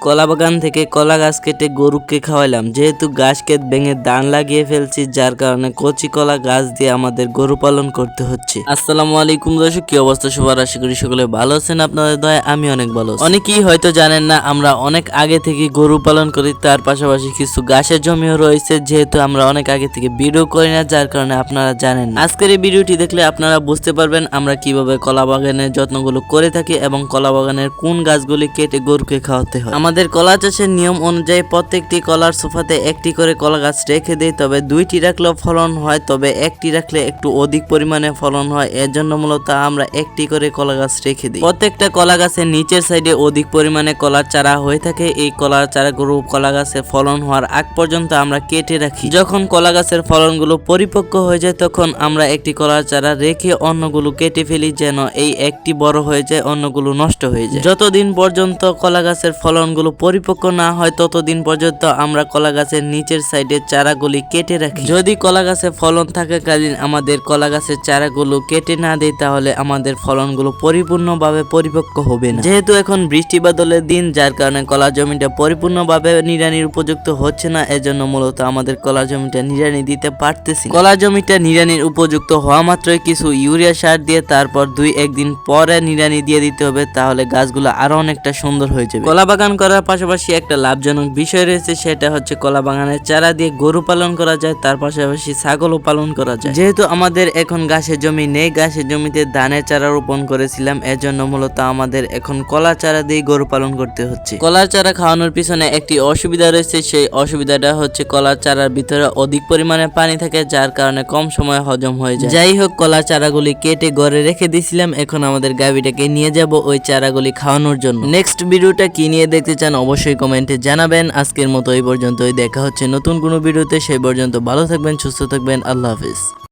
কলা বাগান থেকে কলা গাছ কেটে গরুকে খাওয়াইলাম, যেহেতু গাছ কেট ভেঙে দান লাগিয়ে ফেলছি, যার কারণে কচি কলা গাছ দিয়ে আমাদের গরু পালন করতে হচ্ছে। আসসালামু আলাইকুম দর্শক, কি অবস্থা সবার? আশা করি সকলে ভালো আছেন। আপনাদের দয়ায় আমি অনেক ভালো আছি। অনেকেই হয়তো জানেন না, আমরা অনেক আগে থেকে গরু পালন করি, তার পাশাপাশি কিছু গাছের জমিও রয়েছে, যেহেতু আমরা অনেক আগে থেকে ভিডিও করি না, যার কারণে আপনারা জানেন না। আজকের এই ভিডিওটি দেখলে আপনারা বুঝতে পারবেন আমরা কিভাবে কলা বাগানের যত্নগুলো করে থাকি এবং কলা বাগানের কোন গাছগুলি কেটে গরুকে খাওয়াতে হয়। আমাদের কলা চাষের নিয়ম অনুযায়ী প্রত্যেকটি কলার সোফাতে একটি করে কলা গাছ রেখে দেই, তবে দুইটি রাখলেও ফলন হয়, তবে একটি রাখলে একটু অধিক পরিমাণে ফলন হয়। এর জন্য মূলত আমরা একটি করে কলা গাছ রেখে দিই। প্রত্যেকটা কলা গাছের নিচের সাইডে অধিক পরিমাণে কলার চারা হয়ে থাকে। এই কলার চারাগুলো কলা গাছে ফলন হওয়ার আগ পর্যন্ত আমরা কেটে রাখি। যখন কলা গাছের ফলনগুলো পরিপক্ক হয়ে যায়, তখন আমরা একটি কলার চারা রেখে অন্যগুলো কেটে ফেলি, যেন এই একটি বড় হয়ে যায়, অন্যগুলো নষ্ট হয়ে যায়। যতদিন পর্যন্ত কলা গাছের ফলনগুলো পরিপক্ক না হয়, ততদিন পর্যন্ত আমরা কলা গাছের নিচের সাইডে চারাগুলি কেটে রাখি। যদি কলা গাছে ফলন থাকাকালীন আমাদের কলা গাছের চারাগুলো কেটে না দেয়, তাহলে আমাদের ফলনগুলো পরিপূর্ণভাবে পরিপক্ক হবে না। যেহেতু এখন বৃষ্টি বাদলের দিন, যার কারণে কলা জমিটা পরিপূর্ণভাবে নিড়ানির উপযুক্ত হচ্ছে না, এজন্য মূলত আমাদের কলা জমিটা নিড়ানি দিতে পারতেছি। কলা জমিটা নিড়ানির উপযুক্ত হওয়া মাত্রই কিছু ইউরিয়া সার দিয়ে তারপর 2-1 দিন পরে নিড়ানি দিয়ে দিতে হবে, তাহলে গাছগুলো আরো অনেকটা সুন্দর হয়ে যাবে। কলা বাগান করার পাশাপাশি একটা লাভজনক বিষয় রয়েছে, সেটা হচ্ছে কলা বাগানের চারা দিয়ে গরু পালন করা যায়, তার পাশাপাশি ছাগলও পালন করা যায়। যেহেতু আমাদের এখন গাছের জমি নেই, গাছের জমিতে ধানের চারা রোপণ করেছিলাম, এর জন্য মূলত আমাদের এখন কলা চারা দিয়ে গরু পালন করতে হচ্ছে। কলার চারা খাওয়ানোর পিছনে একটি অসুবিধা রয়েছে, সেই অসুবিধাটা হচ্ছে কলার চারার ভিতরে অধিক পরিমাণে পানি থাকে, যার কারণে কম সময়ে হজম হয়ে যায়। যাই হোক, কলার চারাগুলি কেটে ঘরে রেখে দিয়েছিলাম, এখন আমাদের গাভীটাকে নিয়ে যাব ওই চারাগুলি খাওয়ানোর জন্য। নেক্সট ভিডিওটা কি নিয়ে দেখতে চান অবশ্যই কমেন্টে জানাবেন। আজকের মতো এই পর্যন্তই, দেখা হচ্ছে নতুন কোনো ভিডিওতে। সেই পর্যন্ত ভালো থাকবেন, সুস্থ থাকবেন, আল্লাহ হাফিজ।